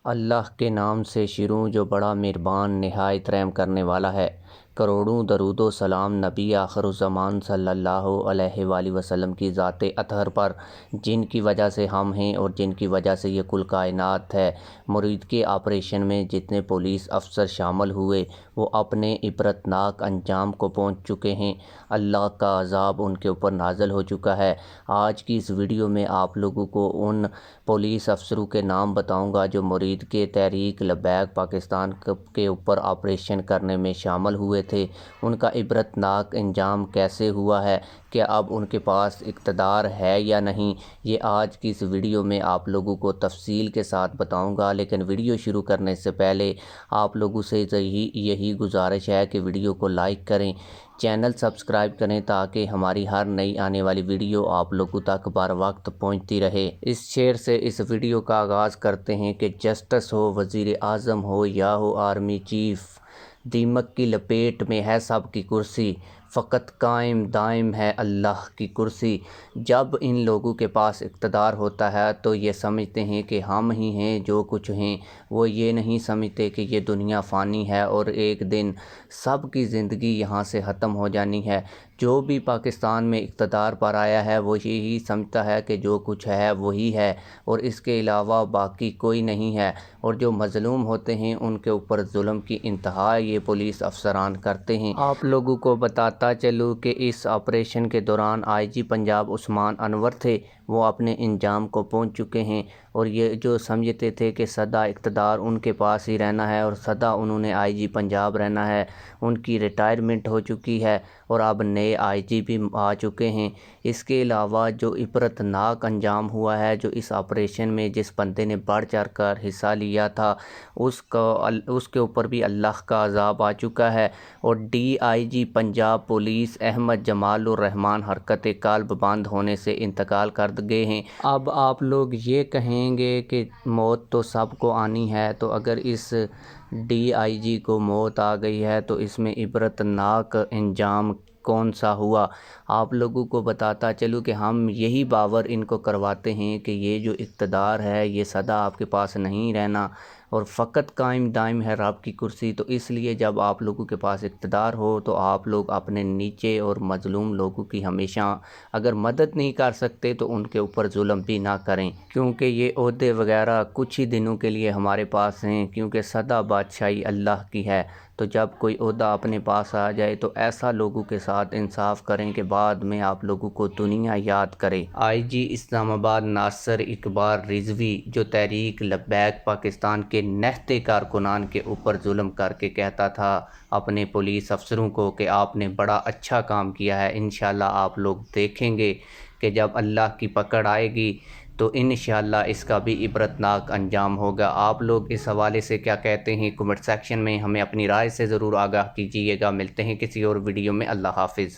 اللہ کے نام سے شروع جو بڑا مہربان نہایت رحم کرنے والا ہے۔ کروڑوں درود و سلام نبی آخر الزمان صلی اللہ علیہ وآلہ وسلم کی ذات اطہر پر، جن کی وجہ سے ہم ہیں اور جن کی وجہ سے یہ کل کائنات ہے۔ مرید کے آپریشن میں جتنے پولیس افسر شامل ہوئے وہ اپنے عبرتناک انجام کو پہنچ چکے ہیں۔ اللہ کا عذاب ان کے اوپر نازل ہو چکا ہے۔ آج کی اس ویڈیو میں آپ لوگوں کو ان پولیس افسروں کے نام بتاؤں گا جو مرید کے تحریک لبیک پاکستان کے اوپر آپریشن کرنے میں شامل ہوئے تھے۔ ان کا عبرتناک انجام کیسے ہوا ہے، کیا اب ان کے پاس اقتدار ہے یا نہیں، یہ آج کی اس ویڈیو میں آپ لوگوں کو تفصیل کے ساتھ بتاؤں گا۔ لیکن ویڈیو شروع کرنے سے پہلے آپ لوگوں سے یہی گزارش ہے کہ ویڈیو کو لائک کریں، چینل سبسکرائب کریں تاکہ ہماری ہر نئی آنے والی ویڈیو آپ لوگوں تک بر وقت پہنچتی رہے۔ اس شعر سے اس ویڈیو کا آغاز کرتے ہیں کہ جسٹس ہو، وزیر اعظم ہو یا ہو آرمی چیف، دیمک کی لپیٹ میں ہے سب کی کرسی، فقط قائم دائم ہے اللہ کی کرسی۔ جب ان لوگوں کے پاس اقتدار ہوتا ہے تو یہ سمجھتے ہیں کہ ہم ہی ہیں جو کچھ ہیں، وہ یہ نہیں سمجھتے کہ یہ دنیا فانی ہے اور ایک دن سب کی زندگی یہاں سے ختم ہو جانی ہے۔ جو بھی پاکستان میں اقتدار پر آیا ہے وہ یہی سمجھتا ہے کہ جو کچھ ہے وہی ہے اور اس کے علاوہ باقی کوئی نہیں ہے، اور جو مظلوم ہوتے ہیں ان کے اوپر ظلم کی انتہا یہ پولیس افسران کرتے ہیں۔ آپ لوگوں کو بتاتا چلوں کہ اس آپریشن کے دوران آئی جی پنجاب عثمان انور تھے، وہ اپنے انجام کو پہنچ چکے ہیں، اور یہ جو سمجھتے تھے کہ سدا اقتدار ان کے پاس ہی رہنا ہے اور سدا انہوں نے آئی جی پنجاب رہنا ہے، ان کی ریٹائرمنٹ ہو چکی ہے اور اب نئے آئی جی بھی آ چکے ہیں۔ اس کے علاوہ جو عبرتناک انجام ہوا ہے، جو اس آپریشن میں جس بندے نے بڑھ چڑھ کر حصہ لیا تھا اس کے اوپر بھی اللہ کا عذاب آ چکا ہے، اور D I G Punjab police Ahmad Jamal ur-Rahman حرکت قلب بند ہونے سے انتقال کر گئے ہیں۔ اب آپ لوگ یہ کہیں گے کہ موت تو سب کو آنی ہے، تو اگر اس ڈی آئی جی کو موت آ گئی ہے تو اس میں عبرتناک انجام کون سا ہوا؟ آپ لوگوں کو بتاتا چلوں کہ ہم یہی باور ان کو کرواتے ہیں کہ یہ جو اقتدار ہے یہ سدا آپ کے پاس نہیں رہنا اور فقط قائم دائم ہے رب کی کرسی۔ تو اس لیے جب آپ لوگوں کے پاس اقتدار ہو تو آپ لوگ اپنے نیچے اور مظلوم لوگوں کی ہمیشہ اگر مدد نہیں کر سکتے تو ان کے اوپر ظلم بھی نہ کریں، کیونکہ یہ عہدے وغیرہ کچھ ہی دنوں کے لیے ہمارے پاس ہیں، کیونکہ سدا بادشاہی اللہ کی ہے۔ تو جب کوئی عہدہ اپنے پاس آ جائے تو ایسا لوگوں کے ساتھ انصاف کریں کہ بعد میں آپ لوگوں کو دنیا یاد کرے۔ آئی جی اسلام آباد ناصر اقبال رضوی جو تحریک لبیک پاکستان کے نہتے کارکنان کے اوپر ظلم کر کے کہتا تھا اپنے پولیس افسروں کو کہ آپ نے بڑا اچھا کام کیا ہے، انشاءاللہ آپ لوگ دیکھیں گے کہ جب اللہ کی پکڑ آئے گی تو انشاءاللہ اس کا بھی عبرتناک انجام ہوگا۔ آپ لوگ اس حوالے سے کیا کہتے ہیں کمنٹ سیکشن میں ہمیں اپنی رائے سے ضرور آگاہ کیجیے گا۔ ملتے ہیں کسی اور ویڈیو میں، اللہ حافظ۔